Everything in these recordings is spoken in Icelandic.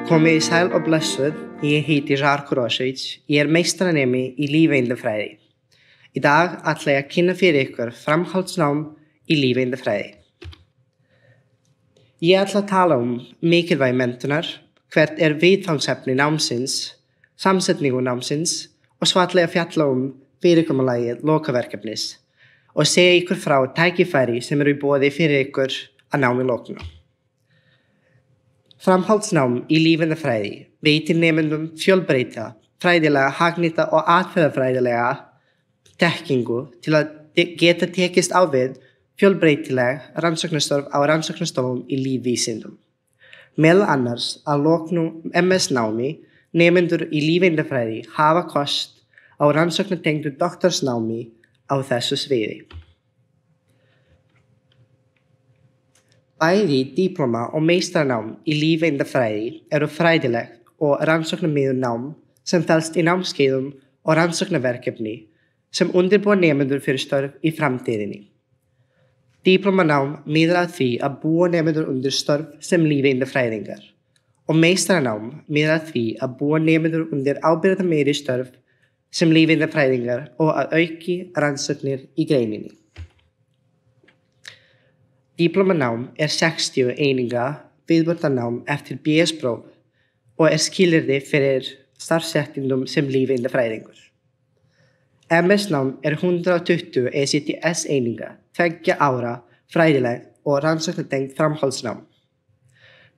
Komið í sæl og blessuð, ég heiti Žar Kurošić, ég meistaranemi í lífeindafræði. Í dag ætla ég að kynna fyrir ykkur framhaldsnám í lífeindafræði. Ég ætla að tala mikilvægi menntunar, hvert viðfangsefni námsins, samsetningu námsins og svo ætla ég að fjalla fyrirkomulagið lokaverkefnis og segja ykkur frá tækifæri sem í boði fyrir ykkur að námi loknu. Framhaldsnám í lífeindafræði veitir nemendum fjölbreytta, fræðilega, hagnýta og atferðafræðilega þekkingu til að geta tekist á við fjölbreytileg rannsóknarstörf á rannsóknarstofum í lífvísindum. Meðal annars að loknu MS-námi nemendur í lífeindafræði hafa kost á rannsóknartengdu doktorsnámi á þessu sviði. Bæði diplóma og meistaranám í lífeindafræði eru fræðilegt og rannsóknarmiðuð nám sem felst í námskeiðum og rannsóknarverkefni sem undirbúa nemendur fyrir störf í framtíðinni. Diplómanám miðar að því að búa nemendur undir störf sem lífeindafræðingar og meistaranám miðar að því að búa nemendur undir ábyrgðarmeiri störf sem lífeindafræðingar og að auki rannsóknir í greininni. Diplómanám 60 eininga viðbótarnám eftir BS-próf og skilyrði fyrir starfsréttindum sem lífeindafræðingur. MS-nám 120 ECTS eininga, 2 ára fræðileg og rannsóknartengt framhaldsnám.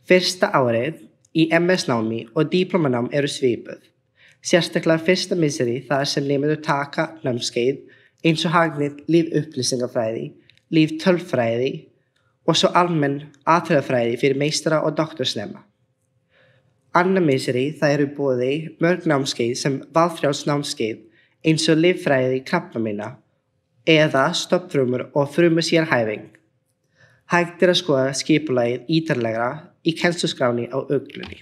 Fyrsta árið í MS-námi og diplómanám eru svipuð, sérstaklega fyrsta misseri þar sem nemendur taka námskeið eins og hagnýtt lífupplýsingafræði, líftölfræði og svo almenn atferðafræði fyrir meistara og doktorsnema. Annað misseri það eru boði mörg námskeið sem valfrjáls námskeið eins og líffræði krabbameina eða stofnfrumur og frumusérhæfing. Hægt að skoða skipulagið ítarlegra í kennsluskráni á Uglunni.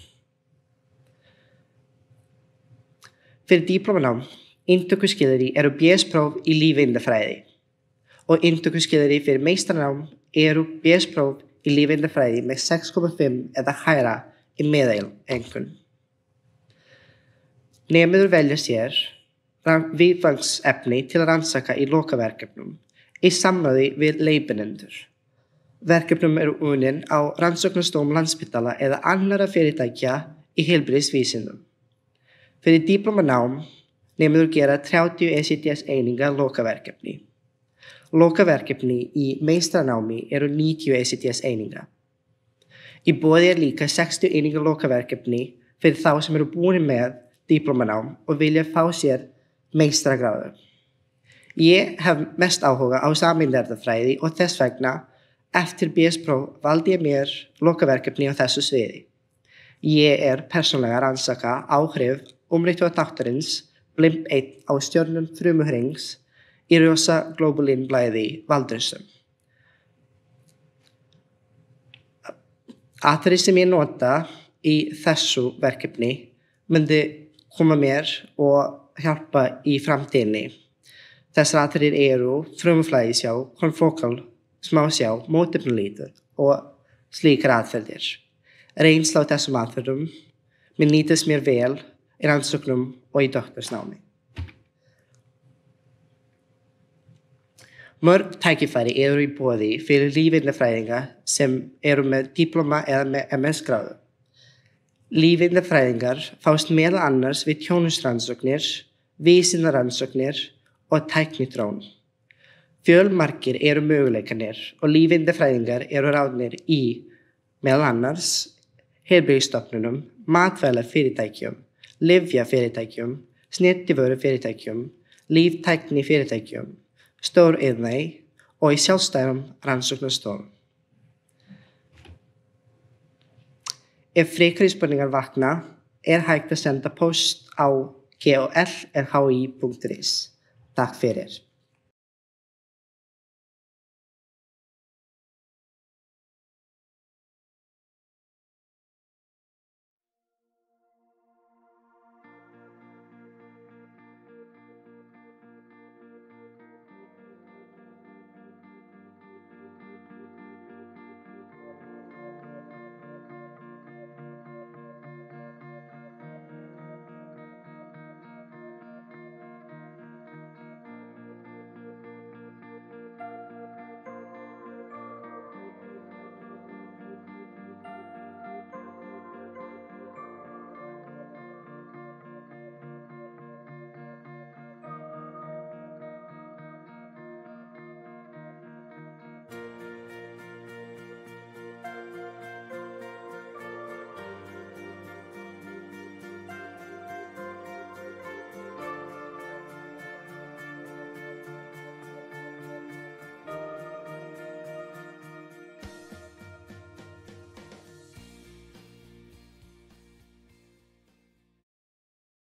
Fyrir diplómanám, inntökuskilyrði eru BS-próf í lífeindafræði og inntökuskilyrði fyrir meistaranám eru BS-próf í lífeindafræði með 6,5 eða hærra í meðaleinkunn. Nemendur velja sér viðfangsefni til að rannsaka í lokaverkefnum í samráði við leiðbeinendur. Verkefnum eru unnin á rannsóknarstofum Landspítala eða annarra fyrirtækja í heilbrigðisvísindum. Fyrir diplómanám nemendur gera 30 ECTS eininga lokaverkefni. Lokaverkefni í meistaranámi eru 90 ECTS eininga. Í boði líka 60 eininga lokaverkefni fyrir þá sem eru búin með diplómanám og vilja fá sér meistaragráðu. Ég hef mest áhuga á sameindafræði og þess vegna eftir BS-próf valdi ég mér lokaverkefni á þessu sviði. Ég persónulega að rannsaka áhrif umritúarþáttarins BLIMP1 á stjörnum frumuhrings í rosa glóbulinblæði Valdurssum. Atriði sem ég nota í þessu verkefni myndi koma mér og hjálpa í framtíðinni. Þessar atriðir eru frumuflæðissjá, konfókal, smásjá, mótefnalítur og slíkar aðferðir. Reynsla á þessum aðferðum mun nýtast mér vel í rannsóknum og í doktorsnámi. Mörg tækifæri eru í boði fyrir lífeindafræðinga sem eru með diplóma eða með MS-gráðu. Lífeindafræðingar fást meðal annars við þjónusturannsóknir, vísindarannsóknir og tækniþróun. Fjölmargir eru möguleikarnir og lífeindafræðingar eru ráðnir í meðal annars heilbrigðisstofnunum, matvælafyrirtækjum, lyfjafyrirtækjum, snyrtivörufyrirtækjum, líftæknifyrirtækjum, stóriðnaði og í sjálfstæðum rannsóknarstofum. Ef frekari spurningar vakna, hægt að senda post á gol@hi.is. Takk fyrir.